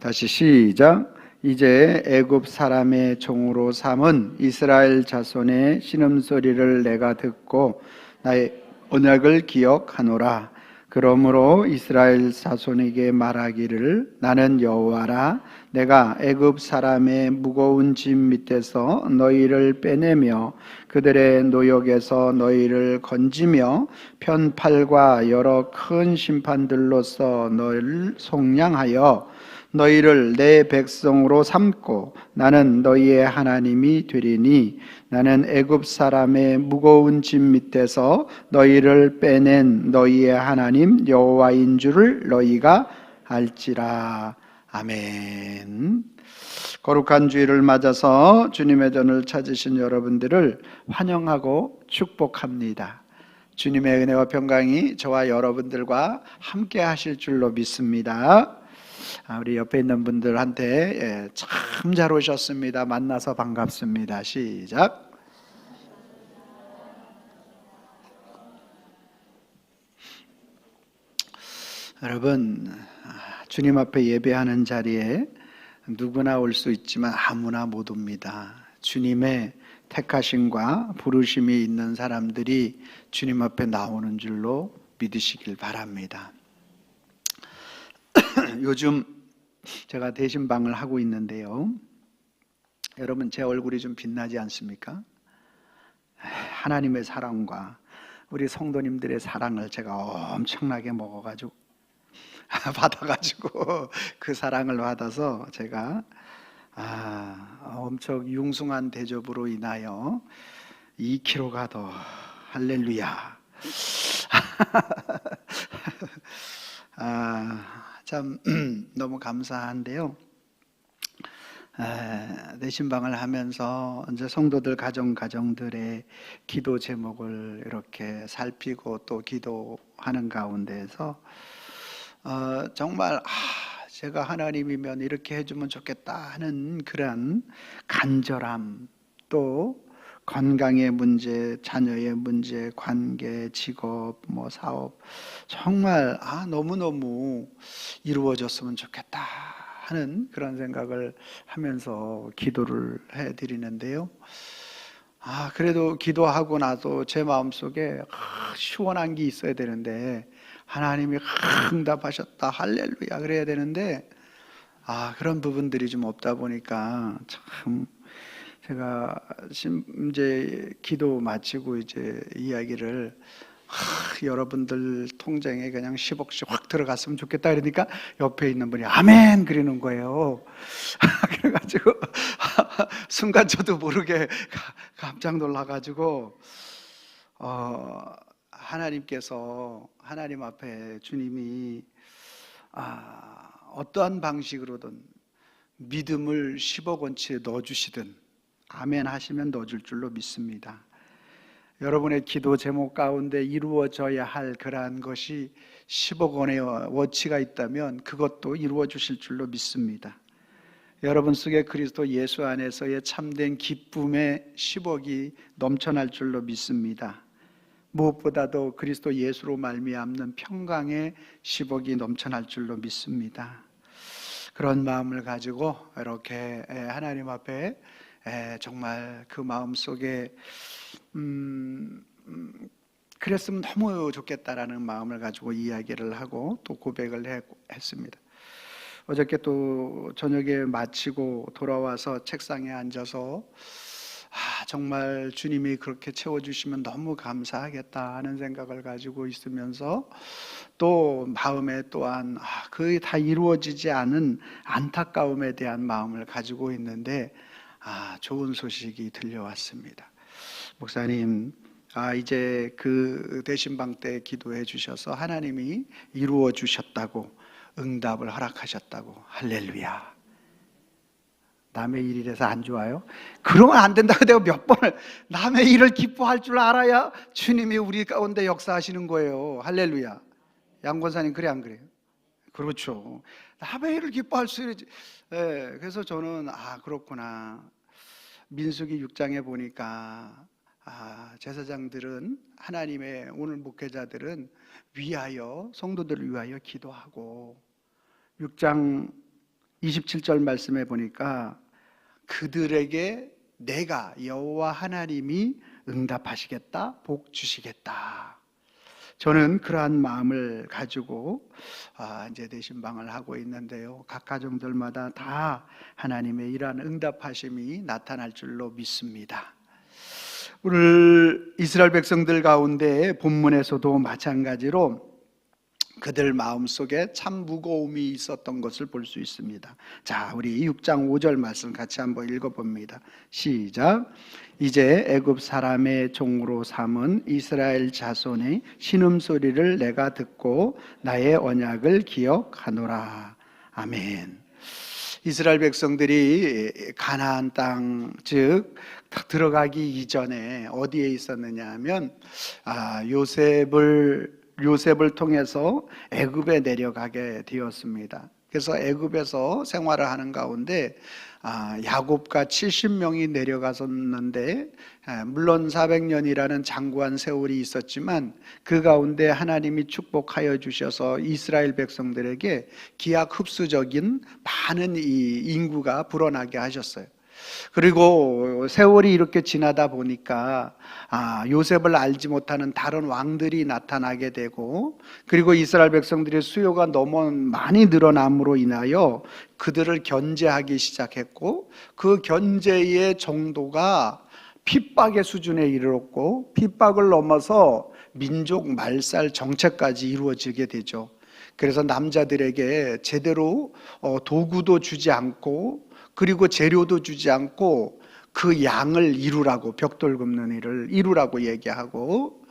다시 시작. 이제 애굽 사람의 종으로 삼은 이스라엘 자손의 신음소리를 내가 듣고 나의 언약을 기억하노라. 그러므로 이스라엘 자손에게 말하기를 나는 여호와라. 내가 애굽 사람의 무거운 짐 밑에서 너희를 빼내며 그들의 노역에서 너희를 건지며 편팔과 여러 큰 심판들로서 너희를 속량하여 너희를 내 백성으로 삼고 나는 너희의 하나님이 되리니 나는 애굽 사람의 무거운 짐 밑에서 너희를 빼낸 너희의 하나님 여호와인 줄을 너희가 알지라. 아멘. 거룩한 주일을 맞아서 주님의 전을 찾으신 여러분들을 환영하고 축복합니다. 주님의 은혜와 평강이 저와 여러분들과 함께 하실 줄로 믿습니다. 우리 옆에 있는 분들한테 참 잘 오셨습니다. 만나서 반갑습니다. 시작. 여러분, 주님 앞에 예배하는 자리에 누구나 올 수 있지만 아무나 못 옵니다. 주님의 택하심과 부르심이 있는 사람들이 주님 앞에 나오는 줄로 믿으시길 바랍니다. 요즘 제가 대신방을 하고 있는데요, 여러분 제 얼굴이 좀 빛나지 않습니까? 하나님의 사랑과 우리 성도님들의 사랑을 제가 엄청나게 먹어가지고 받아가지고 그 사랑을 받아서 제가 엄청 융숭한 대접으로 인하여 2kg가 더, 할렐루야. 참 너무 감사한데요. 내신방을 하면서 이제 성도들 가정들의 기도 제목을 이렇게 살피고 또 기도하는 가운데에서 정말 제가 하나님이면 이렇게 해주면 좋겠다 하는 그런 간절함, 또 건강의 문제, 자녀의 문제, 관계, 직업, 사업, 정말 너무너무 이루어졌으면 좋겠다 하는 그런 생각을 하면서 기도를 해드리는데요. 그래도 기도하고 나서 제 마음속에 시원한 게 있어야 되는데, 하나님이 응답하셨다, 할렐루야 그래야 되는데 그런 부분들이 좀 없다 보니까 참 제가 이제 기도 마치고 이제 이야기를 여러분들 통장에 그냥 10억씩 확 들어갔으면 좋겠다 그러니까 옆에 있는 분이 아멘 그러는 거예요. 그래가지고 순간 저도 모르게 깜짝 놀라가지고 하나님께서, 하나님 앞에 주님이 어떠한 방식으로든 믿음을 10억 원치에 넣어주시든 아멘 하시면 넣어줄 줄로 믿습니다. 여러분의 기도 제목 가운데 이루어져야 할 그러한 것이 10억 원의 원치가 있다면 그것도 이루어 주실 줄로 믿습니다. 여러분 속에 그리스도 예수 안에서의 참된 기쁨의 10억이 넘쳐날 줄로 믿습니다. 무엇보다도 그리스도 예수로 말미암는 평강의 10억이 넘쳐날 줄로 믿습니다. 그런 마음을 가지고 이렇게 하나님 앞에 정말 그 마음 속에 그랬으면 너무 좋겠다라는 마음을 가지고 이야기를 하고 또 고백을 했습니다. 어저께 또 저녁에 마치고 돌아와서 책상에 앉아서 정말 주님이 그렇게 채워주시면 너무 감사하겠다 하는 생각을 가지고 있으면서 또 마음에 또한 그게 다 이루어지지 않은 안타까움에 대한 마음을 가지고 있는데 좋은 소식이 들려왔습니다. 목사님, 이제 그 대신방 때 기도해 주셔서 하나님이 이루어 주셨다고, 응답을 허락하셨다고, 할렐루야. 남의 일이라서 안 좋아요? 그러면 안 된다고 내가 몇 번을, 남의 일을 기뻐할 줄 알아야 주님이 우리 가운데 역사하시는 거예요. 할렐루야. 양 권사님 그래 안 그래요? 그렇죠. 남의 일을 기뻐할 수 있지. 그래서 저는 그렇구나. 민수기 6장에 보니까 제사장들은, 하나님의 오늘 목회자들은 위하여, 성도들을 위하여 기도하고, 6장 27절 말씀에 보니까 그들에게 내가 여호와 하나님이 응답하시겠다, 복 주시겠다. 저는 그러한 마음을 가지고 이제 대신방을 하고 있는데요. 각 가정들마다 다 하나님의 이러한 응답하심이 나타날 줄로 믿습니다. 오늘 이스라엘 백성들 가운데 본문에서도 마찬가지로 그들 마음속에 참 무거움이 있었던 것을 볼 수 있습니다. 자, 우리 6장 5절 말씀 같이 한번 읽어봅니다. 시작. 이제 애굽 사람의 종으로 삼은 이스라엘 자손의 신음소리를 내가 듣고 나의 언약을 기억하노라. 아멘. 이스라엘 백성들이 가나안 땅, 즉 들어가기 이전에 어디에 있었느냐 하면 요셉을 통해서 애굽에 내려가게 되었습니다. 그래서 애굽에서 생활을 하는 가운데 야곱과 70명이 내려갔었는데, 물론 400년이라는 장구한 세월이 있었지만 그 가운데 하나님이 축복하여 주셔서 이스라엘 백성들에게 기하 흡수적인 많은 이 인구가 불어나게 하셨어요. 그리고 세월이 이렇게 지나다 보니까 요셉을 알지 못하는 다른 왕들이 나타나게 되고, 그리고 이스라엘 백성들의 수요가 너무 많이 늘어남으로 인하여 그들을 견제하기 시작했고, 그 견제의 정도가 핍박의 수준에 이르렀고, 핍박을 넘어서 민족 말살 정책까지 이루어지게 되죠. 그래서 남자들에게 제대로 도구도 주지 않고, 그리고 재료도 주지 않고 그 양을 이루라고, 벽돌 굽는 일을 이루라고 얘기하고,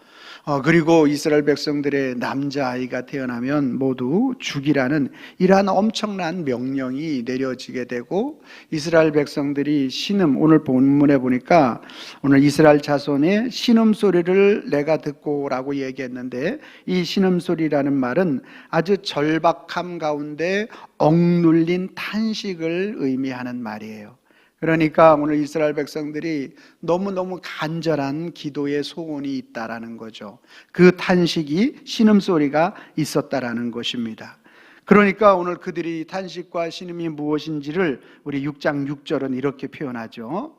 그리고 이스라엘 백성들의 남자아이가 태어나면 모두 죽이라는 이러한 엄청난 명령이 내려지게 되고, 이스라엘 백성들이 신음, 오늘 본문에 보니까 오늘 이스라엘 자손의 신음소리를 내가 듣고 라고 얘기했는데, 이 신음소리라는 말은 아주 절박함 가운데 억눌린 탄식을 의미하는 말이에요. 그러니까 오늘 이스라엘 백성들이 너무너무 간절한 기도의 소원이 있다라는 거죠. 그 탄식이 신음소리가 있었다라는 것입니다. 그러니까 오늘 그들이 탄식과 신음이 무엇인지를 우리 6장 6절은 이렇게 표현하죠.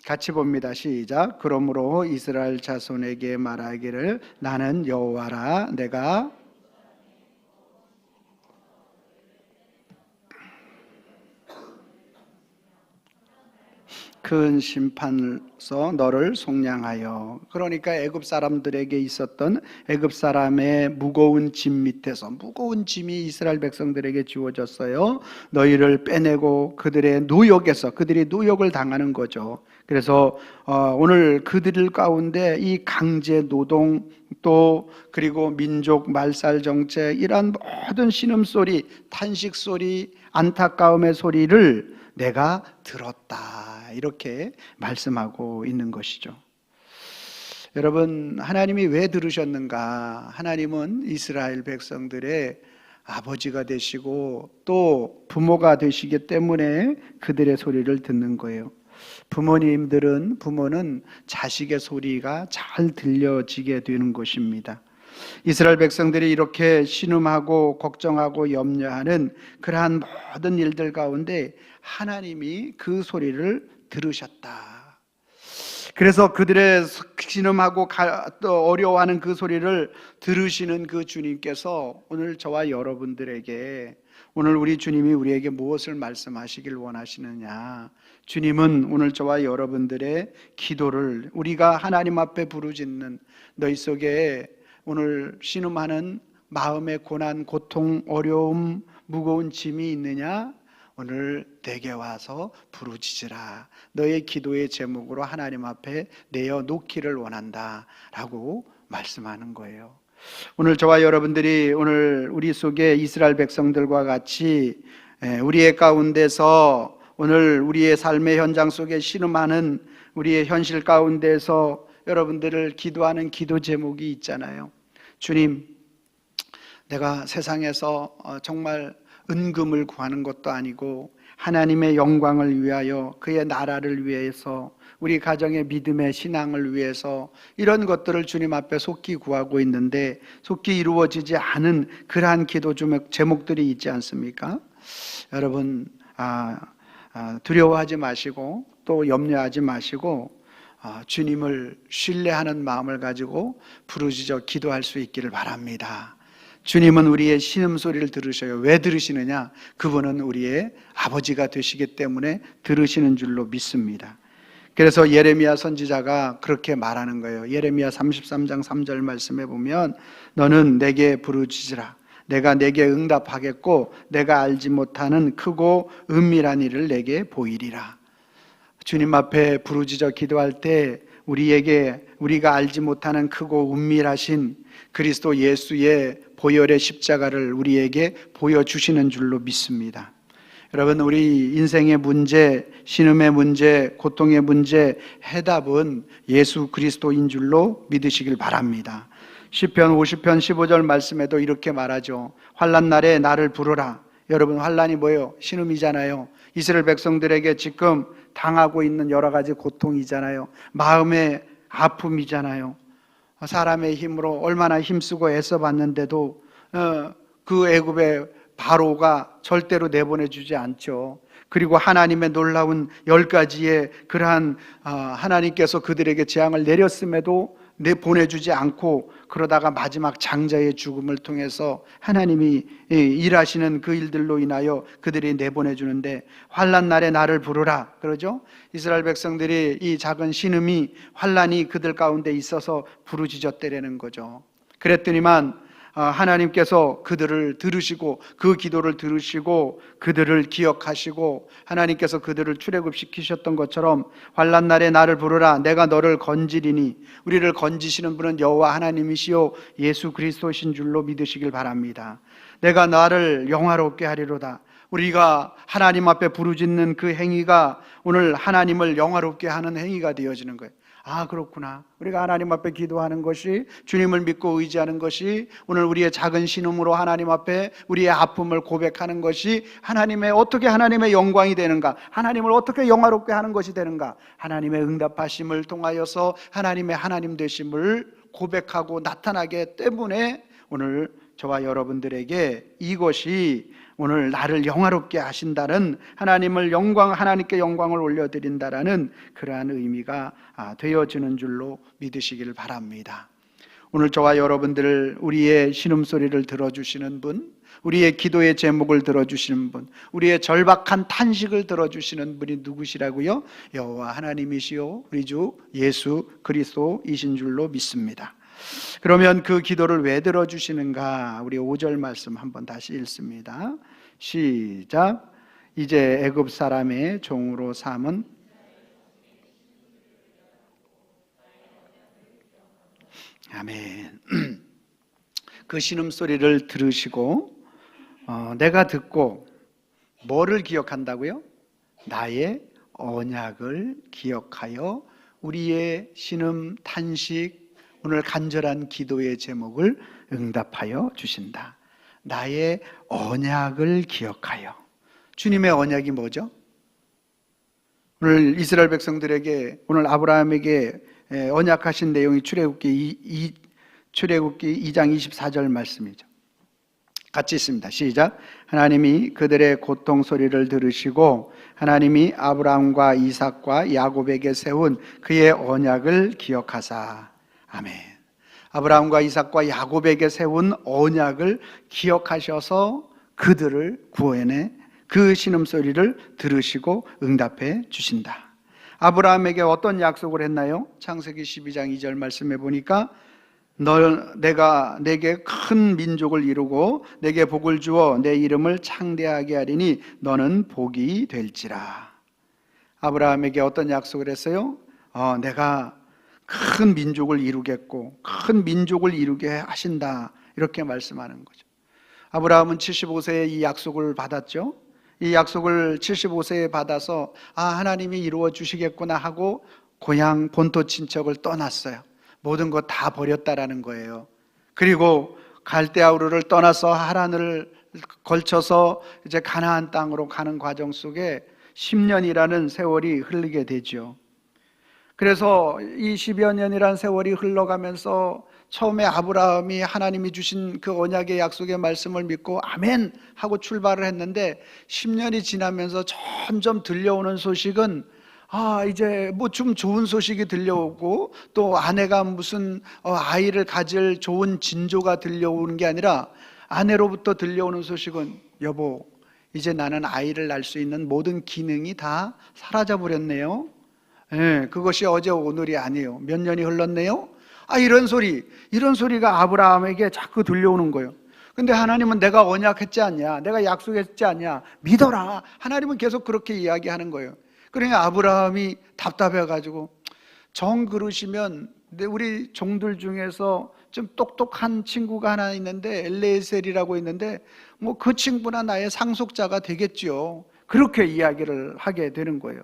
같이 봅니다. 시작. 그러므로 이스라엘 자손에게 말하기를 나는 여호와라. 내가 큰 심판으로서 너를 속량하여. 그러니까 애굽 사람들에게 있었던 애굽 사람의 무거운 짐 밑에서 무거운 짐이 이스라엘 백성들에게 주어졌어요. 너희를 빼내고 그들의 노역에서, 그들이 노역을 당하는 거죠. 그래서 오늘 그들 가운데 이 강제 노동, 또 그리고 민족 말살 정책, 이러한 모든 신음소리, 탄식소리, 안타까움의 소리를 내가 들었다, 이렇게 말씀하고 있는 것이죠. 여러분, 하나님이 왜 들으셨는가? 하나님은 이스라엘 백성들의 아버지가 되시고 또 부모가 되시기 때문에 그들의 소리를 듣는 거예요. 부모는 자식의 소리가 잘 들려지게 되는 것입니다. 이스라엘 백성들이 이렇게 신음하고 걱정하고 염려하는 그러한 모든 일들 가운데 하나님이 그 소리를 들으셨다. 그래서 그들의 신음하고 또 어려워하는 그 소리를 들으시는 그 주님께서 오늘 저와 여러분들에게, 오늘 우리 주님이 우리에게 무엇을 말씀하시길 원하시느냐? 주님은 오늘 저와 여러분들의 기도를, 우리가 하나님 앞에 부르짖는 너희 속에 오늘 신음하는 마음의 고난, 고통, 어려움, 무거운 짐이 있느냐? 오늘 내게 와서 부르짖으라. 너의 기도의 제목으로 하나님 앞에 내어놓기를 원한다 라고 말씀하는 거예요. 오늘 저와 여러분들이 오늘 우리 속에 이스라엘 백성들과 같이 우리의 가운데서 오늘 우리의 삶의 현장 속에 신음하는 우리의 현실 가운데서 여러분들을 기도하는 기도 제목이 있잖아요. 주님, 내가 세상에서 정말 은금을 구하는 것도 아니고 하나님의 영광을 위하여, 그의 나라를 위해서, 우리 가정의 믿음의 신앙을 위해서 이런 것들을 주님 앞에 속히 구하고 있는데 속히 이루어지지 않은 그러한 기도 제목들이 있지 않습니까? 여러분 두려워하지 마시고 또 염려하지 마시고 주님을 신뢰하는 마음을 가지고 부르짖어 기도할 수 있기를 바랍니다. 주님은 우리의 신음소리를 들으셔요. 왜 들으시느냐? 그분은 우리의 아버지가 되시기 때문에 들으시는 줄로 믿습니다. 그래서 예레미야 선지자가 그렇게 말하는 거예요. 예레미야 33장 3절 말씀에 보면 너는 내게 부르짖으라. 내가 내게 응답하겠고 내가 알지 못하는 크고 은밀한 일을 내게 보이리라. 주님 앞에 부르짖어 기도할 때 우리가 알지 못하는 크고 은밀하신 그리스도 예수의 보혈의 십자가를 우리에게 보여주시는 줄로 믿습니다. 여러분, 우리 인생의 문제, 신음의 문제, 고통의 문제 해답은 예수 그리스도인 줄로 믿으시길 바랍니다. 시편 50편 15절 말씀에도 이렇게 말하죠. 환난 날에 나를 부르라. 여러분, 환난이 뭐예요? 신음이잖아요. 이스라엘 백성들에게 지금 당하고 있는 여러 가지 고통이잖아요. 마음의 아픔이잖아요. 사람의 힘으로 얼마나 힘쓰고 애써봤는데도 그 애굽의 바로가 절대로 내보내주지 않죠. 그리고 하나님의 놀라운 10가지의 그러한 하나님께서 그들에게 재앙을 내렸음에도 보내주지 않고 그러다가 마지막 장자의 죽음을 통해서 하나님이 일하시는 그 일들로 인하여 그들이 내보내주는데 환난 날에 나를 부르라 그러죠. 이스라엘 백성들이 이 작은 신음이 환난이 그들 가운데 있어서 부르짖었다라는 거죠. 그랬더니만 하나님께서 그들을 들으시고 그 기도를 들으시고 그들을 기억하시고 하나님께서 그들을 출애굽시키셨던 것처럼 환난 날에 나를 부르라 내가 너를 건지리니 우리를 건지시는 분은 여호와 하나님이시요 예수 그리스도신 줄로 믿으시길 바랍니다. 내가 나를 영화롭게 하리로다. 우리가 하나님 앞에 부르짖는 그 행위가 오늘 하나님을 영화롭게 하는 행위가 되어지는 거예요. 그렇구나. 우리가 하나님 앞에 기도하는 것이 주님을 믿고 의지하는 것이 오늘 우리의 작은 신음으로 하나님 앞에 우리의 아픔을 고백하는 것이 어떻게 하나님의 영광이 되는가, 하나님을 어떻게 영화롭게 하는 것이 되는가, 하나님의 응답하심을 통하여서 하나님의 하나님 되심을 고백하고 나타나기 때문에 오늘 저와 여러분들에게 이것이 오늘 나를 영화롭게 하신다는 하나님께 영광을 올려드린다라는 그러한 의미가 되어지는 줄로 믿으시기를 바랍니다. 오늘 저와 여러분들 우리의 신음소리를 들어주시는 분, 우리의 기도의 제목을 들어주시는 분, 우리의 절박한 탄식을 들어주시는 분이 누구시라고요? 여호와 하나님이시요 우리 주 예수 그리스도이신 줄로 믿습니다. 그러면 그 기도를 왜 들어주시는가? 우리 5절 말씀 한번 다시 읽습니다. 시작. 이제 애굽 사람의 종으로 삼은 아멘. 그 신음소리를 들으시고 내가 듣고 뭐를 기억한다고요? 나의 언약을 기억하여 우리의 신음 탄식 오늘 간절한 기도의 제목을 응답하여 주신다. 나의 언약을 기억하여. 주님의 언약이 뭐죠? 오늘 이스라엘 백성들에게 오늘 아브라함에게 언약하신 내용이 출애굽기 2장 24절 말씀이죠. 같이 있습니다. 시작. 하나님이 그들의 고통 소리를 들으시고 하나님이 아브라함과 이삭과 야곱에게 세운 그의 언약을 기억하사. 아멘. 아브라함과 이삭과 야곱에게 세운 언약을 기억하셔서 그들을 구원해 그 신음소리를 들으시고 응답해 주신다. 아브라함에게 어떤 약속을 했나요? 창세기 12장 2절 말씀해 보니까 내가 내게 큰 민족을 이루고 내게 복을 주어 내 이름을 창대하게 하리니 너는 복이 될지라. 아브라함에게 어떤 약속을 했어요? 내가 큰 민족을 이루겠고 큰 민족을 이루게 하신다 이렇게 말씀하는 거죠. 아브라함은 75세에 이 약속을 받았죠. 이 약속을 75세에 받아서 하나님이 이루어 주시겠구나 하고 고향 본토 친척을 떠났어요. 모든 것 다 버렸다라는 거예요. 그리고 갈대아우르를 떠나서 하란을 걸쳐서 이제 가나안 땅으로 가는 과정 속에 10년이라는 세월이 흐르게 되죠. 그래서 이 10여 년이라는 세월이 흘러가면서 처음에 아브라함이 하나님이 주신 그 언약의 약속의 말씀을 믿고 아멘 하고 출발을 했는데 10년이 지나면서 점점 들려오는 소식은 이제 뭐 좀 좋은 소식이 들려오고 또 아내가 무슨 아이를 가질 좋은 징조가 들려오는 게 아니라 아내로부터 들려오는 소식은 여보, 이제 나는 아이를 낳을 수 있는 모든 기능이 다 사라져 버렸네요. 예, 그것이 어제 오늘이 아니에요. 몇 년이 흘렀네요. 이런 소리가 아브라함에게 자꾸 들려오는 거예요. 근데 하나님은 내가 언약했지 않냐, 내가 약속했지 않냐, 믿어라. 하나님은 계속 그렇게 이야기하는 거예요. 그러니까 아브라함이 답답해가지고, 정 그러시면 우리 종들 중에서 좀 똑똑한 친구가 하나 있는데 엘레셀이라고 있는데 뭐 그 친구나 나의 상속자가 되겠지요. 그렇게 이야기를 하게 되는 거예요.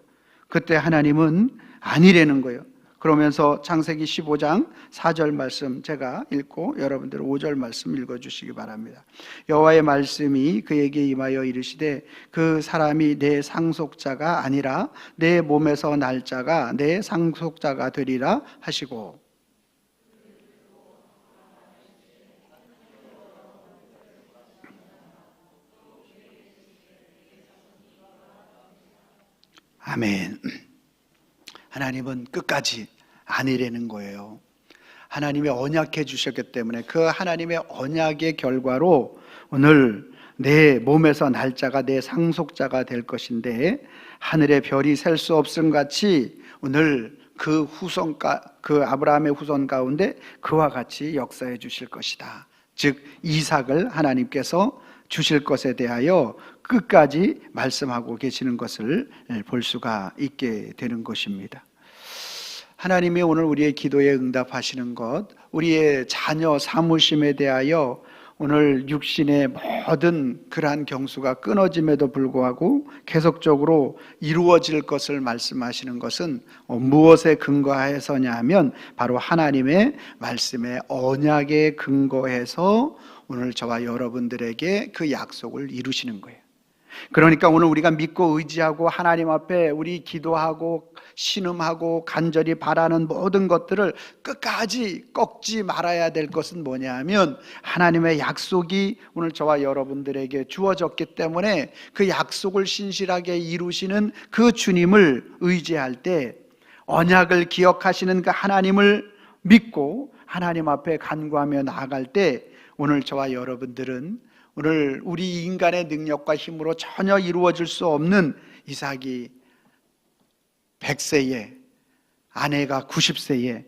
그때 하나님은 아니라는 거예요. 그러면서 창세기 15장 4절 말씀 제가 읽고 여러분들 5절 말씀 읽어주시기 바랍니다. 여호와의 말씀이 그에게 임하여 이르시되 그 사람이 내 상속자가 아니라 내 몸에서 날 자가 내 상속자가 되리라 하시고. 아멘. 하나님은 끝까지 아니라는 거예요. 하나님이 언약해 주셨기 때문에 그 하나님의 언약의 결과로 오늘 내 몸에서 날 자가 내 상속자가 될 것인데, 하늘의 별이 셀 수 없음 같이 오늘 그 아브라함의 후손 가운데 그와 같이 역사해 주실 것이다. 즉 이삭을 하나님께서 주실 것에 대하여 끝까지 말씀하고 계시는 것을 볼 수가 있게 되는 것입니다. 하나님이 오늘 우리의 기도에 응답하시는 것, 우리의 자녀 사무심에 대하여 오늘 육신의 모든 그러한 경수가 끊어짐에도 불구하고 계속적으로 이루어질 것을 말씀하시는 것은 무엇에 근거해서냐 하면 바로 하나님의 말씀의 언약에 근거해서 오늘 저와 여러분들에게 그 약속을 이루시는 거예요. 그러니까 오늘 우리가 믿고 의지하고 하나님 앞에 우리 기도하고 신음하고 간절히 바라는 모든 것들을 끝까지 꺾지 말아야 될 것은 뭐냐 하면 하나님의 약속이 오늘 저와 여러분들에게 주어졌기 때문에 그 약속을 신실하게 이루시는 그 주님을 의지할 때, 언약을 기억하시는 그 하나님을 믿고 하나님 앞에 간구하며 나아갈 때 오늘 저와 여러분들은 오늘 우리 인간의 능력과 힘으로 전혀 이루어질 수 없는 이삭이 100세에 아내가 90세에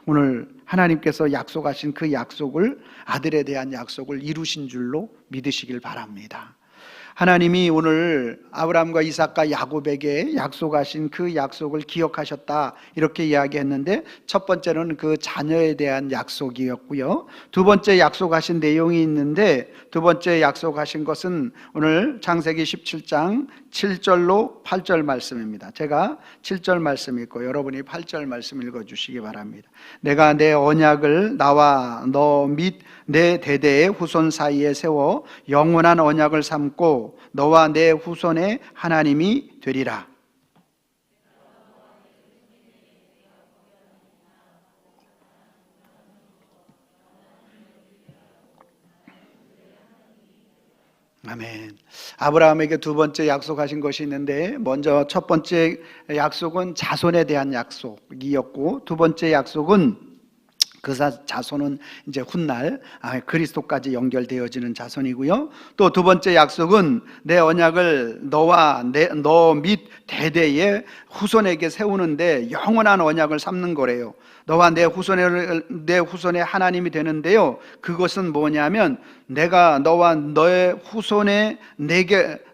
오늘 하나님께서 약속하신 그 약속을, 아들에 대한 약속을 이루신 줄로 믿으시길 바랍니다. 하나님이 오늘 아브라함과 이삭과 야곱에게 약속하신 그 약속을 기억하셨다 이렇게 이야기했는데, 첫 번째는 그 자녀에 대한 약속이었고요. 두 번째 약속하신 내용이 있는데, 두 번째 약속하신 것은 오늘 창세기 17장 7절로 8절 말씀입니다. 제가 7절 말씀 읽고 여러분이 8절 말씀 읽어주시기 바랍니다. 내가 내 언약을 나와 너 및 내 대대의 후손 사이에 세워 영원한 언약을 삼고 너와 내 후손의 하나님이 되리라. 아멘. 아브라함에게 두 번째 약속하신 것이 있는데, 먼저 첫 번째 약속은 자손에 대한 약속이었고, 두 번째 약속은 그 자손은 이제 훗날 그리스도까지 연결되어지는 자손이고요. 또 두 번째 약속은 내 언약을 너와 너 및 대대의 후손에게 세우는데 영원한 언약을 삼는 거래요. 너와 내 후손의 하나님이 되는데요, 그것은 뭐냐면 내가 너와 너의 후손에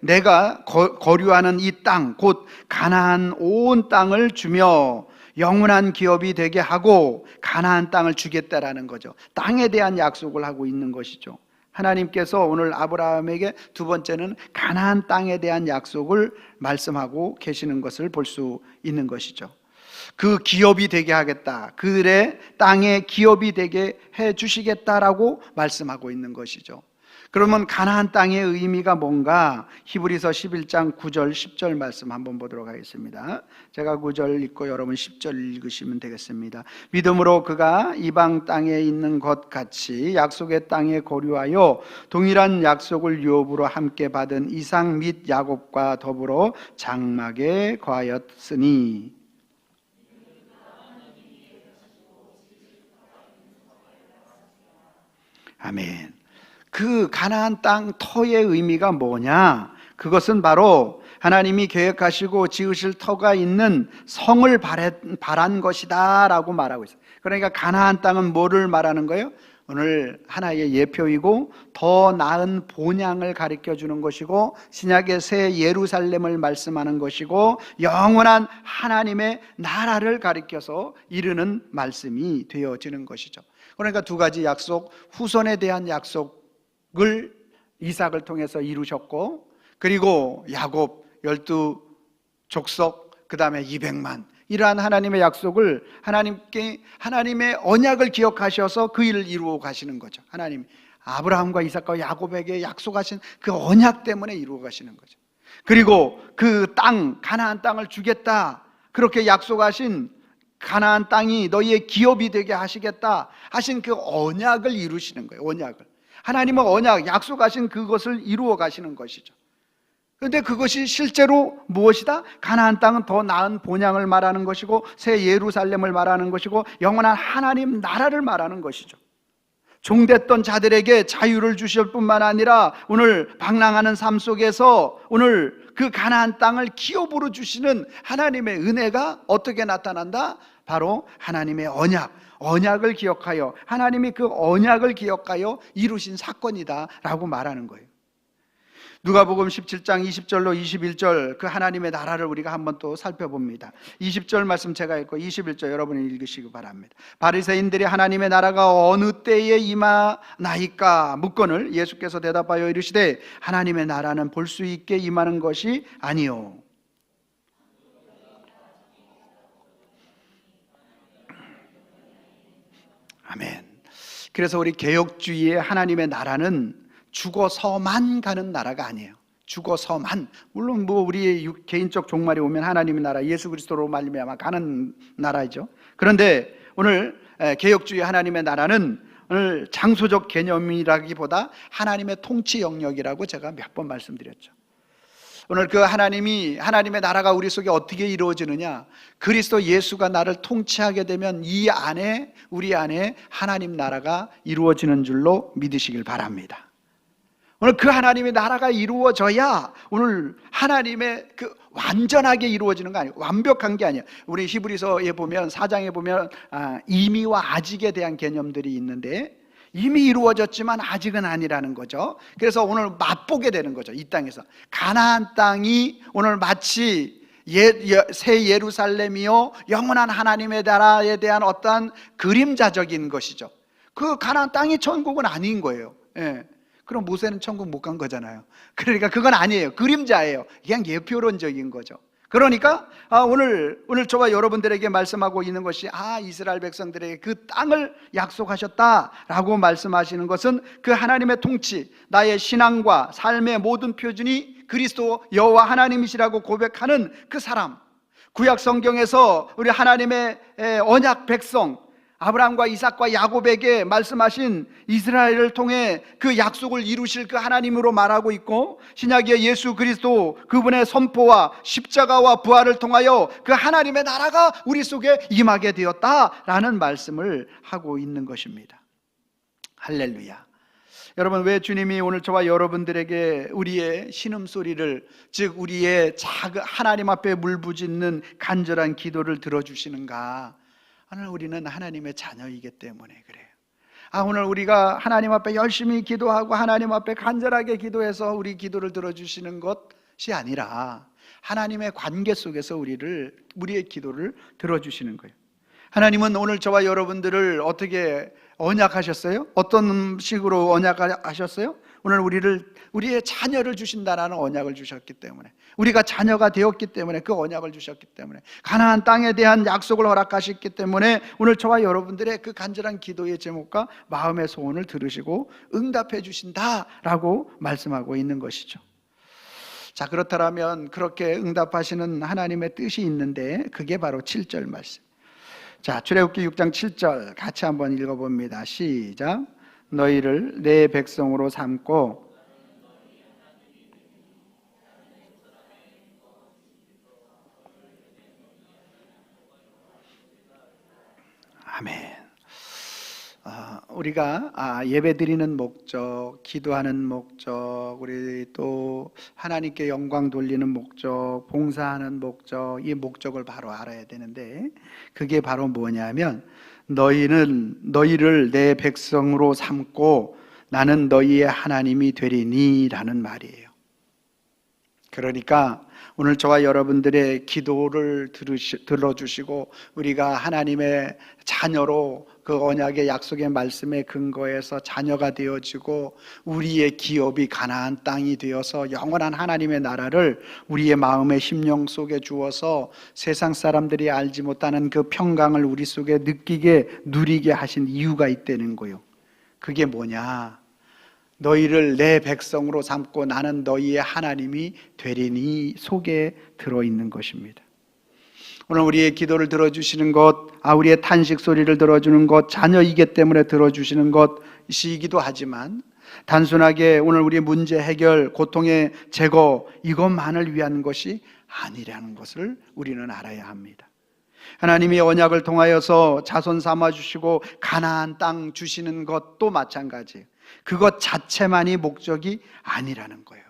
내가 거류하는 이 땅, 곧 가나안 온 땅을 주며 영원한 기업이 되게 하고 가나안 땅을 주겠다라는 거죠. 땅에 대한 약속을 하고 있는 것이죠. 하나님께서 오늘 아브라함에게 두 번째는 가나안 땅에 대한 약속을 말씀하고 계시는 것을 볼 수 있는 것이죠. 그 기업이 되게 하겠다, 그들의 땅의 기업이 되게 해 주시겠다라고 말씀하고 있는 것이죠. 그러면 가나안 땅의 의미가 뭔가? 히브리서 11장 9절 10절 말씀 한번 보도록 하겠습니다. 제가 9절 읽고 여러분 10절 읽으시면 되겠습니다. 믿음으로 그가 이방 땅에 있는 것 같이 약속의 땅에 거류하여 동일한 약속을 유업으로 함께 받은 이삭 및 야곱과 더불어 장막에 거하였으니. 아멘. 그 가나안 땅 터의 의미가 뭐냐? 그것은 바로 하나님이 계획하시고 지으실 터가 있는 성을 바란 것이다 라고 말하고 있어요. 그러니까 가나안 땅은 뭐를 말하는 거예요? 오늘 하나의 예표이고 더 나은 본향을 가르쳐 주는 것이고 신약의 새 예루살렘을 말씀하는 것이고 영원한 하나님의 나라를 가리켜서 이르는 말씀이 되어지는 것이죠. 그러니까 두 가지 약속, 후손에 대한 약속을 이삭을 통해서 이루셨고, 그리고 야곱 12족속, 그 다음에 200만, 이러한 하나님의 약속을 하나님의 언약을 기억하셔서 그 일을 이루어 가시는 거죠. 하나님 아브라함과 이삭과 야곱에게 약속하신 그 언약 때문에 이루어 가시는 거죠. 그리고 그 땅, 가나안 땅을 주겠다, 그렇게 약속하신 가나안 땅이 너희의 기업이 되게 하시겠다 하신 그 언약을 이루시는 거예요. 언약을, 하나님은 언약, 약속하신 그것을 이루어 가시는 것이죠. 그런데 그것이 실제로 무엇이다? 가나안 땅은 더 나은 본향을 말하는 것이고 새 예루살렘을 말하는 것이고 영원한 하나님 나라를 말하는 것이죠. 종됐던 자들에게 자유를 주실 뿐만 아니라 오늘 방랑하는 삶 속에서 오늘 그 가나안 땅을 기업으로 주시는 하나님의 은혜가 어떻게 나타난다? 바로 하나님의 언약을 기억하여, 하나님이 그 언약을 기억하여 이루신 사건이다 라고 말하는 거예요. 누가복음 17장 20절로 21절 그 하나님의 나라를 우리가 한번 또 살펴봅니다. 20절 말씀 제가 읽고 21절 여러분이 읽으시기 바랍니다. 바리새인들이 하나님의 나라가 어느 때에 임하나이까 묻거늘 예수께서 대답하여 이르시되 하나님의 나라는 볼 수 있게 임하는 것이 아니요 아멘. 그래서 우리 개혁주의의 하나님의 나라는 죽어서만 가는 나라가 아니에요. 죽어서만, 물론 뭐 우리의 개인적 종말이 오면 하나님의 나라 예수 그리스도로 말미암아 가는 나라이죠. 그런데 오늘 개혁주의 하나님의 나라는 오늘 장소적 개념이라기보다 하나님의 통치 영역이라고 제가 몇 번 말씀드렸죠. 오늘 그 하나님의 나라가 우리 속에 어떻게 이루어지느냐? 그리스도 예수가 나를 통치하게 되면 이 안에, 우리 안에 하나님 나라가 이루어지는 줄로 믿으시길 바랍니다. 오늘 그 하나님의 나라가 이루어져야 오늘 하나님의 그 완전하게 이루어지는 거 아니에요. 완벽한 게 아니에요. 우리 히브리서에 보면 4장에 보면 이미와 아직에 대한 개념들이 있는데 이미 이루어졌지만 아직은 아니라는 거죠. 그래서 오늘 맛보게 되는 거죠. 이 땅에서 가나안 땅이 오늘 마치 새 예루살렘이요 영원한 하나님의 나라에 대한 어떠한 그림자적인 것이죠. 그 가나안 땅이 천국은 아닌 거예요. 예. 그럼 모세는 천국 못 간 거잖아요. 그러니까 그건 아니에요. 그림자예요. 그냥 예표론적인 거죠. 그러니까 오늘 저와 여러분들에게 말씀하고 있는 것이 이스라엘 백성들에게 그 땅을 약속하셨다라고 말씀하시는 것은 그 하나님의 통치, 나의 신앙과 삶의 모든 표준이 그리스도 여호와 하나님이시라고 고백하는 그 사람, 구약 성경에서 우리 하나님의 언약 백성 아브라함과 이삭과 야곱에게 말씀하신 이스라엘을 통해 그 약속을 이루실 그 하나님으로 말하고 있고, 신약의 예수 그리스도 그분의 선포와 십자가와 부활을 통하여 그 하나님의 나라가 우리 속에 임하게 되었다라는 말씀을 하고 있는 것입니다. 할렐루야. 여러분, 왜 주님이 오늘 저와 여러분들에게 우리의 신음소리를, 즉 우리의 하나님 앞에 물부짖는 간절한 기도를 들어주시는가? 오늘 우리는 하나님의 자녀이기 때문에 그래요. 오늘 우리가 하나님 앞에 열심히 기도하고 하나님 앞에 간절하게 기도해서 우리 기도를 들어주시는 것이 아니라 하나님의 관계 속에서 우리의 기도를 들어주시는 거예요. 하나님은 오늘 저와 여러분들을 어떻게 언약하셨어요? 어떤 식으로 언약하셨어요? 오늘 우리의 자녀를 주신다라는 언약을 주셨기 때문에, 우리가 자녀가 되었기 때문에, 그 언약을 주셨기 때문에, 가나안 땅에 대한 약속을 허락하셨기 때문에 오늘 저와 여러분들의 그 간절한 기도의 제목과 마음의 소원을 들으시고 응답해 주신다라고 말씀하고 있는 것이죠. 자, 그렇다면 그렇게 응답하시는 하나님의 뜻이 있는데 그게 바로 7절 말씀. 자, 출애굽기 6장 7절 같이 한번 읽어봅니다. 시작. 너희를 내 백성으로 삼고 아멘. 우리가 예배 드리는 목적, 기도하는 목적, 우리 또 하나님께 영광 돌리는 목적, 봉사하는 목적, 이 목적을 바로 알아야 되는데 그게 바로 뭐냐면 너희를 내 백성으로 삼고 나는 너희의 하나님이 되리니 라는 말이에요. 그러니까 오늘 저와 여러분들의 기도를 들어주시고 우리가 하나님의 자녀로 그 언약의 약속의 말씀에 근거해서 자녀가 되어지고 우리의 기업이 가나안 땅이 되어서 영원한 하나님의 나라를 우리의 마음의 심령 속에 주어서 세상 사람들이 알지 못하는 그 평강을 우리 속에 느끼게 누리게 하신 이유가 있다는 거예요. 그게 뭐냐? 너희를 내 백성으로 삼고 나는 너희의 하나님이 되리니 속에 들어있는 것입니다. 오늘 우리의 기도를 들어주시는 것, 우리의 탄식 소리를 들어주는 것, 자녀이기 때문에 들어주시는 것이기도 하지만 단순하게 오늘 우리의 문제 해결, 고통의 제거 이것만을 위한 것이 아니라는 것을 우리는 알아야 합니다. 하나님이 언약을 통하여서 자손 삼아주시고 가나안 땅 주시는 것도 마찬가지예요. 그것 자체만이 목적이 아니라는 거예요.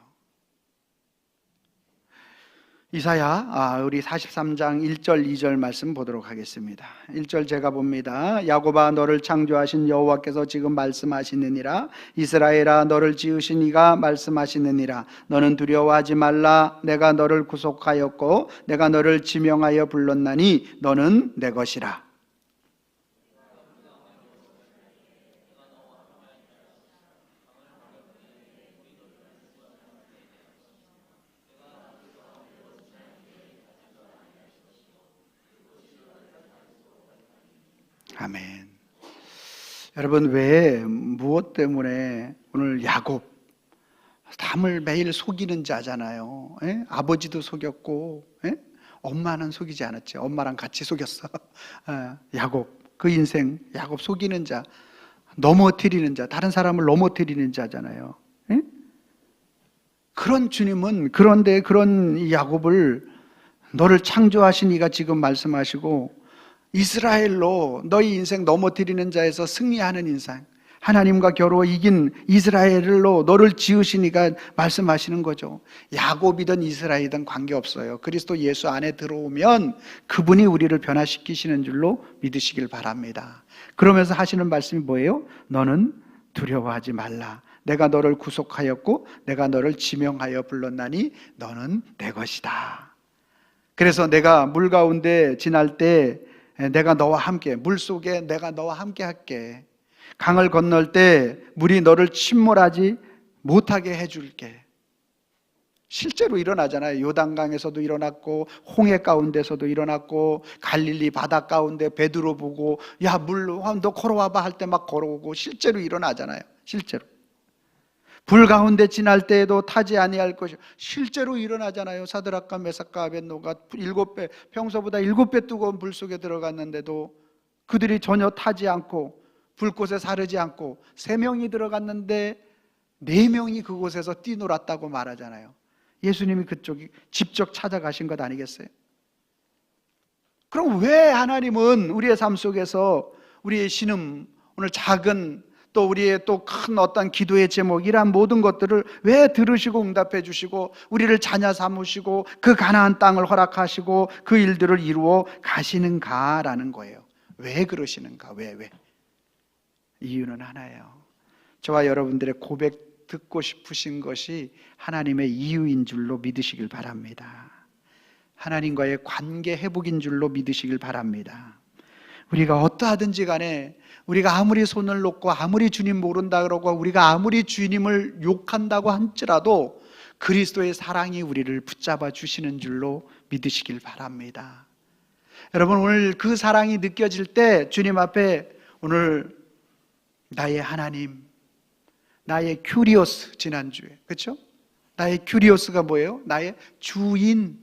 이사야 우리 43장 1절 2절 말씀 보도록 하겠습니다. 1절 제가 봅니다. 야곱아 너를 창조하신 여호와께서 지금 말씀하시느니라. 이스라엘아 너를 지으신 이가 말씀하시느니라. 너는 두려워하지 말라. 내가 너를 구속하였고 내가 너를 지명하여 불렀나니 너는 내 것이라. 아멘. 여러분, 왜 무엇 때문에 오늘 야곱 남을 매일 속이는 자잖아요. 아버지도 속였고 엄마는 속이지 않았지. 엄마랑 같이 속였어. 야곱, 그 인생 야곱 속이는 자, 넘어뜨리는 자, 다른 사람을 넘어뜨리는 자잖아요. 그런 주님은 그런데 그런 야곱을 너를 창조하신 이가 지금 말씀하시고 이스라엘로 너희 인생 넘어뜨리는 자에서 승리하는 인생, 하나님과 겨루어 이긴 이스라엘로 너를 지으신 이가 말씀하시는 거죠. 야곱이든 이스라엘이든 관계없어요. 그리스도 예수 안에 들어오면 그분이 우리를 변화시키시는 줄로 믿으시길 바랍니다. 그러면서 하시는 말씀이 뭐예요? 너는 두려워하지 말라. 내가 너를 구속하였고 내가 너를 지명하여 불렀나니 너는 내 것이다. 그래서 내가 물 가운데 지날 때 내가 너와 함께, 물속에 내가 너와 함께 할게. 강을 건널 때 물이 너를 침몰하지 못하게 해줄게. 실제로 일어나잖아요. 요단강에서도 일어났고 홍해 가운데서도 일어났고 갈릴리 바다 가운데 베드로 보고 야 물로 너 걸어와봐 할 때 막 걸어오고 실제로 일어나잖아요. 실제로. 불 가운데 지날 때에도 타지 아니할 것이 실제로 일어나잖아요. 사드락과 메삭과 아벳노가 7배, 평소보다 7배 뜨거운 불 속에 들어갔는데도 그들이 전혀 타지 않고 불꽃에 사르지 않고 3명이 들어갔는데 4명이 그곳에서 뛰놀았다고 말하잖아요. 예수님이 그쪽이 직접 찾아가신 것 아니겠어요? 그럼 왜 하나님은 우리의 삶 속에서 우리의 신음, 오늘 작은 또 우리의 또 큰 어떤 기도의 제목 이러한 모든 것들을 왜 들으시고 응답해 주시고 우리를 자녀 삼으시고 그 가나안 땅을 허락하시고 그 일들을 이루어 가시는가라는 거예요. 왜 그러시는가? 왜? 이유는 하나예요. 저와 여러분들의 고백 듣고 싶으신 것이 하나님의 이유인 줄로 믿으시길 바랍니다. 하나님과의 관계 회복인 줄로 믿으시길 바랍니다. 우리가 어떠하든지 간에 우리가 아무리 손을 놓고 아무리 주님 모른다 그러고 우리가 아무리 주님을 욕한다고 할지라도 그리스도의 사랑이 우리를 붙잡아 주시는 줄로 믿으시길 바랍니다. 여러분, 오늘 그 사랑이 느껴질 때 주님 앞에 오늘 나의 하나님, 나의 큐리오스, 지난주에 그렇죠? 나의 큐리오스가 뭐예요? 나의 주인,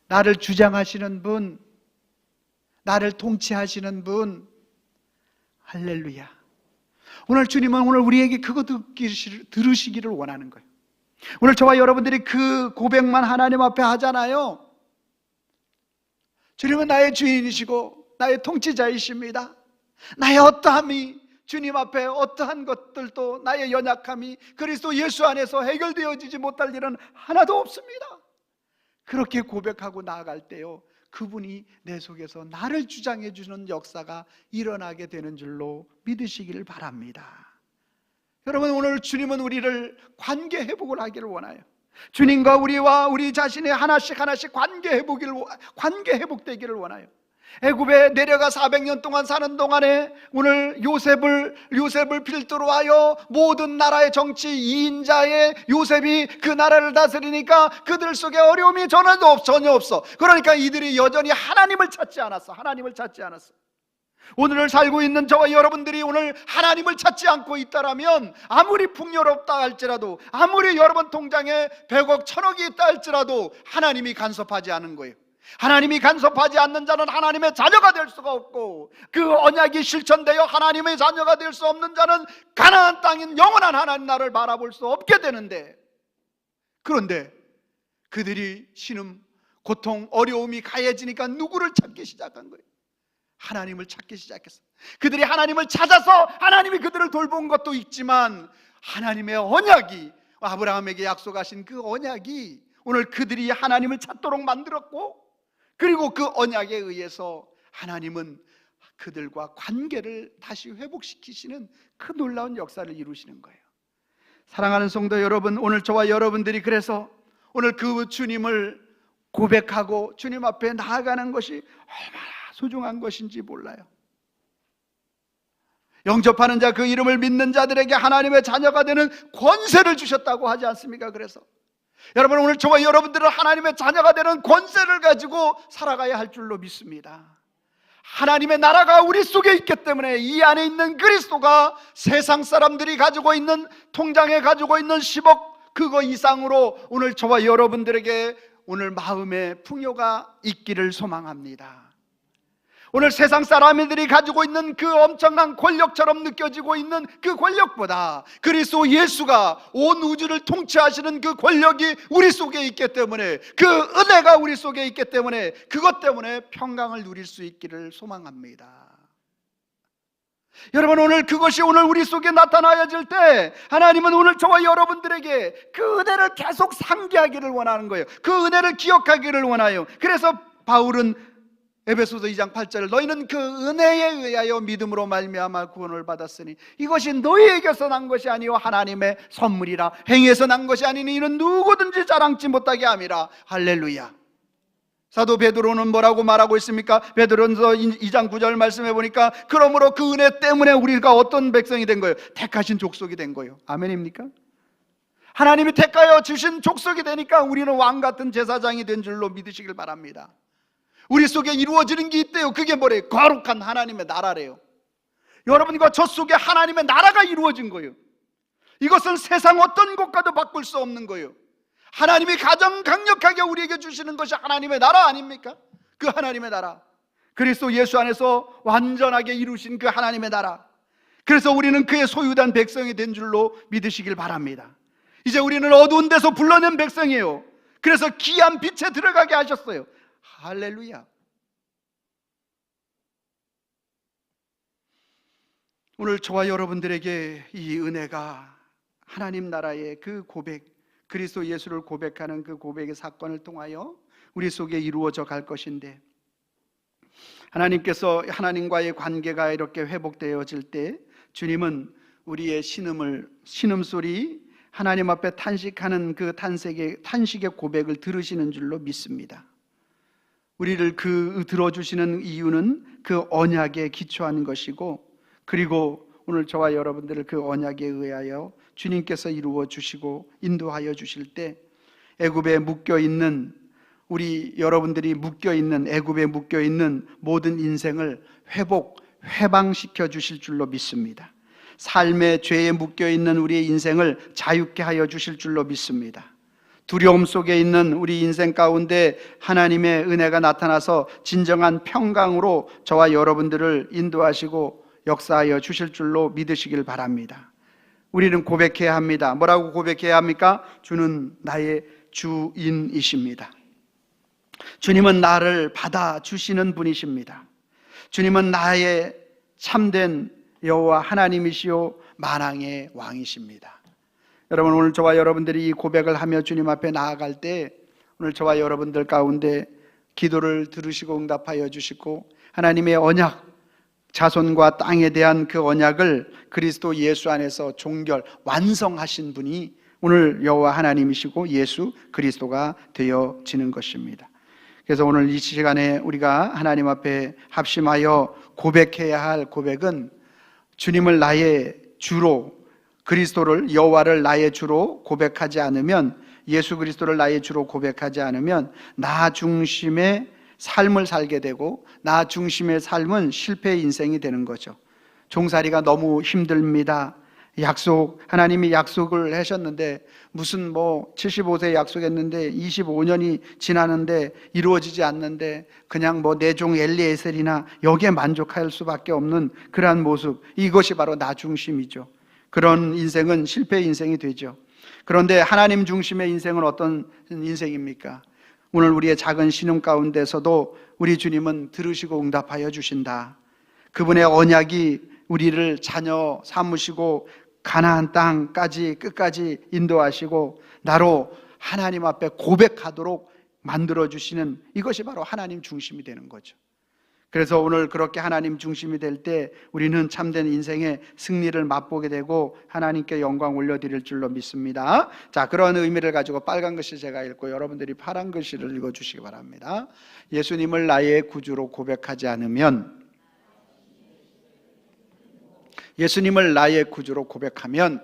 나를 주장하시는 분, 나를 통치하시는 분. 할렐루야. 오늘 주님은 오늘 우리에게 그거 들으시기를 원하는 거예요. 오늘 저와 여러분들이 그 고백만 하나님 앞에 하잖아요. 주님은 나의 주인이시고 나의 통치자이십니다. 나의 어떠함이 주님 앞에 어떠한 것들도 나의 연약함이 그리스도 예수 안에서 해결되어지지 못할 일은 하나도 없습니다. 그렇게 고백하고 나아갈 때요, 그분이 내 속에서 나를 주장해 주는 역사가 일어나게 되는 줄로 믿으시기를 바랍니다. 여러분, 오늘 주님은 우리를 관계 회복을 하기를 원해요. 주님과 우리와 우리 자신의 하나씩 관계 회복되기를 원해요. 애굽에 내려가 400년 동안 사는 동안에 오늘 요셉을 필두로 하여 모든 나라의 정치 2인자의 요셉이 그 나라를 다스리니까 그들 속에 어려움이 전혀 없어. 그러니까 이들이 여전히 하나님을 찾지 않았어. 오늘을 살고 있는 저와 여러분들이 오늘 하나님을 찾지 않고 있다라면 아무리 풍요롭다 할지라도, 아무리 여러분 통장에 100억 1000억이 있다 할지라도 하나님이 간섭하지 않은 거예요. 하나님이 간섭하지 않는 자는 하나님의 자녀가 될 수가 없고, 그 언약이 실천되어 하나님의 자녀가 될 수 없는 자는 가나안 땅인 영원한 하나님 나라를 바라볼 수 없게 되는데, 그런데 그들이 신음, 고통, 어려움이 가해지니까 누구를 찾기 시작한 거예요? 하나님을 찾기 시작했어요. 그들이 하나님을 찾아서 하나님이 그들을 돌본 것도 있지만 하나님의 언약이, 아브라함에게 약속하신 그 언약이 오늘 그들이 하나님을 찾도록 만들었고, 그리고 그 언약에 의해서 하나님은 그들과 관계를 다시 회복시키시는 그 놀라운 역사를 이루시는 거예요. 사랑하는 성도 여러분, 오늘 저와 여러분들이 그래서 오늘 그 주님을 고백하고 주님 앞에 나아가는 것이 얼마나 소중한 것인지 몰라요. 영접하는 자, 그 이름을 믿는 자들에게 하나님의 자녀가 되는 권세를 주셨다고 하지 않습니까? 그래서 여러분, 오늘 저와 여러분들은 하나님의 자녀가 되는 권세를 가지고 살아가야 할 줄로 믿습니다. 하나님의 나라가 우리 속에 있기 때문에 이 안에 있는 그리스도가 세상 사람들이 가지고 있는, 통장에 가지고 있는 10억 그거 이상으로 오늘 저와 여러분들에게 오늘 마음의 풍요가 있기를 소망합니다. 오늘 세상 사람들이 가지고 있는 그 엄청난 권력처럼 느껴지고 있는 그 권력보다 그리스도 예수가 온 우주를 통치하시는 그 권력이 우리 속에 있기 때문에, 그 은혜가 우리 속에 있기 때문에, 그것 때문에 평강을 누릴 수 있기를 소망합니다. 여러분, 오늘 그것이 오늘 우리 속에 나타나질 때 하나님은 오늘 저와 여러분들에게 그 은혜를 계속 상기하기를 원하는 거예요. 그 은혜를 기억하기를 원해요. 그래서 바울은 에베소서 2장 8절, 너희는 그 은혜에 의하여 믿음으로 말미암아 구원을 받았으니 이것이 너희에게서 난 것이 아니요 하나님의 선물이라. 행위에서 난 것이 아니니 이는 누구든지 자랑치 못하게 함이라. 할렐루야. 사도 베드로는 뭐라고 말하고 있습니까? 베드로서 2장 9절 말씀해 보니까 그러므로 그 은혜 때문에 우리가 어떤 백성이 된 거예요? 택하신 족속이 된 거예요. 아멘입니까? 하나님이 택하여 주신 족속이 되니까 우리는 왕같은 제사장이 된 줄로 믿으시길 바랍니다. 우리 속에 이루어지는 게 있대요. 그게 뭐래요? 거룩한 하나님의 나라래요. 여러분과 저 속에 하나님의 나라가 이루어진 거예요. 이것은 세상 어떤 것과도 바꿀 수 없는 거예요. 하나님이 가장 강력하게 우리에게 주시는 것이 하나님의 나라 아닙니까? 그 하나님의 나라, 그리스도 예수 안에서 완전하게 이루신 그 하나님의 나라. 그래서 우리는 그의 소유된 백성이 된 줄로 믿으시길 바랍니다. 이제 우리는 어두운 데서 불러낸 백성이에요. 그래서 귀한 빛에 들어가게 하셨어요. 할렐루야. 오늘 저와 여러분들에게 이 은혜가 하나님 나라의 그 고백, 그리스도 예수를 고백하는 그 고백의 사건을 통하여 우리 속에 이루어져 갈 것인데, 하나님께서 하나님과의 관계가 이렇게 회복되어질 때 주님은 우리의 신음소리, 하나님 앞에 탄식하는 그 탄식의 고백을 들으시는 줄로 믿습니다. 우리를 들어주시는 이유는 그 언약에 기초하는 것이고, 그리고 오늘 저와 여러분들을 그 언약에 의하여 주님께서 이루어 주시고 인도하여 주실 때 애굽에 묶여 있는 우리 여러분들이 묶여 있는 애굽에 묶여 있는 모든 인생을 해방시켜 주실 줄로 믿습니다. 삶의 죄에 묶여 있는 우리의 인생을 자유케 하여 주실 줄로 믿습니다. 두려움 속에 있는 우리 인생 가운데 하나님의 은혜가 나타나서 진정한 평강으로 저와 여러분들을 인도하시고 역사하여 주실 줄로 믿으시길 바랍니다. 우리는 고백해야 합니다. 뭐라고 고백해야 합니까? 주는 나의 주인이십니다. 주님은 나를 받아주시는 분이십니다. 주님은 나의 참된 여호와 하나님이시요 만왕의 왕이십니다. 여러분, 오늘 저와 여러분들이 이 고백을 하며 주님 앞에 나아갈 때 오늘 저와 여러분들 가운데 기도를 들으시고 응답하여 주시고 하나님의 언약, 자손과 땅에 대한 그 언약을 그리스도 예수 안에서 종결 완성하신 분이 오늘 여호와 하나님이시고 예수 그리스도가 되어지는 것입니다. 그래서 오늘 이 시간에 우리가 하나님 앞에 합심하여 고백해야 할 고백은 주님을 나의 주로, 그리스도를, 여호와를 나의 주로 고백하지 않으면, 예수 그리스도를 나의 주로 고백하지 않으면 나 중심의 삶을 살게 되고 나 중심의 삶은 실패의 인생이 되는 거죠. 종살이가 너무 힘듭니다. 하나님이 약속을 하셨는데 무슨 75세 약속했는데 25년이 지나는데 이루어지지 않는데 그냥 내 종 엘리에셀이나 여기에 만족할 수밖에 없는 그러한 모습, 이것이 바로 나 중심이죠. 그런 인생은 실패의 인생이 되죠. 그런데 하나님 중심의 인생은 어떤 인생입니까? 오늘 우리의 작은 신음 가운데서도 우리 주님은 들으시고 응답하여 주신다. 그분의 언약이 우리를 자녀 삼으시고 가나안 땅까지 끝까지 인도하시고 나로 하나님 앞에 고백하도록 만들어주시는, 이것이 바로 하나님 중심이 되는 거죠. 그래서 오늘 그렇게 하나님 중심이 될 때 우리는 참된 인생의 승리를 맛보게 되고 하나님께 영광 올려드릴 줄로 믿습니다. 자, 그런 의미를 가지고 빨간 글씨 제가 읽고 여러분들이 파란 글씨를 읽어주시기 바랍니다. 예수님을 나의 구주로 고백하지 않으면, 예수님을 나의 구주로 고백하면,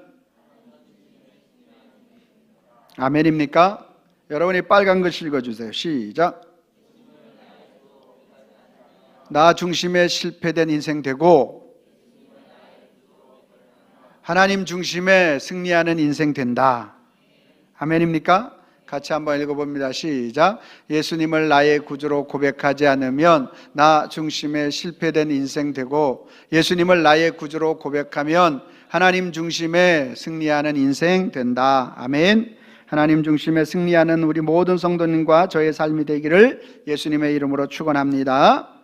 아멘입니까? 여러분이 빨간 글씨 읽어주세요. 시작. 나 중심에 실패된 인생 되고 하나님 중심에 승리하는 인생 된다. 아멘입니까? 같이 한번 읽어봅니다. 시작. 예수님을 나의 구주로 고백하지 않으면 나 중심에 실패된 인생 되고 예수님을 나의 구주로 고백하면 하나님 중심에 승리하는 인생 된다. 아멘. 하나님 중심에 승리하는 우리 모든 성도님과 저의 삶이 되기를 예수님의 이름으로 축원합니다.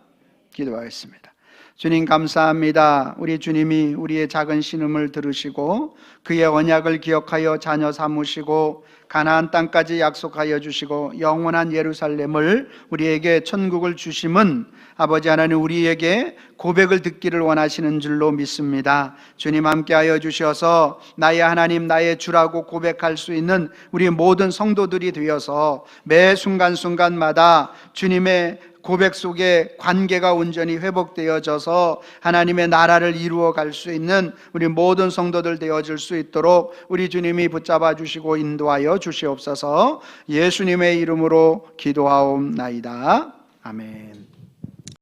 기도하겠습니다. 주님 감사합니다. 우리 주님이 우리의 작은 신음을 들으시고 그의 언약을 기억하여 자녀 삼으시고 가나안 땅까지 약속하여 주시고 영원한 예루살렘을 우리에게 천국을 주심은 아버지 하나님 우리에게 고백을 듣기를 원하시는 줄로 믿습니다. 주님 함께하여 주셔서 나의 하나님 나의 주라고 고백할 수 있는 우리 모든 성도들이 되어서 매 순간순간마다 주님의 고백 속에 관계가 온전히 회복되어져서 하나님의 나라를 이루어 갈 수 있는 우리 모든 성도들 되어질 수 있도록 우리 주님이 붙잡아 주시고 인도하여 주시옵소서. 예수님의 이름으로 기도하옵나이다. 아멘.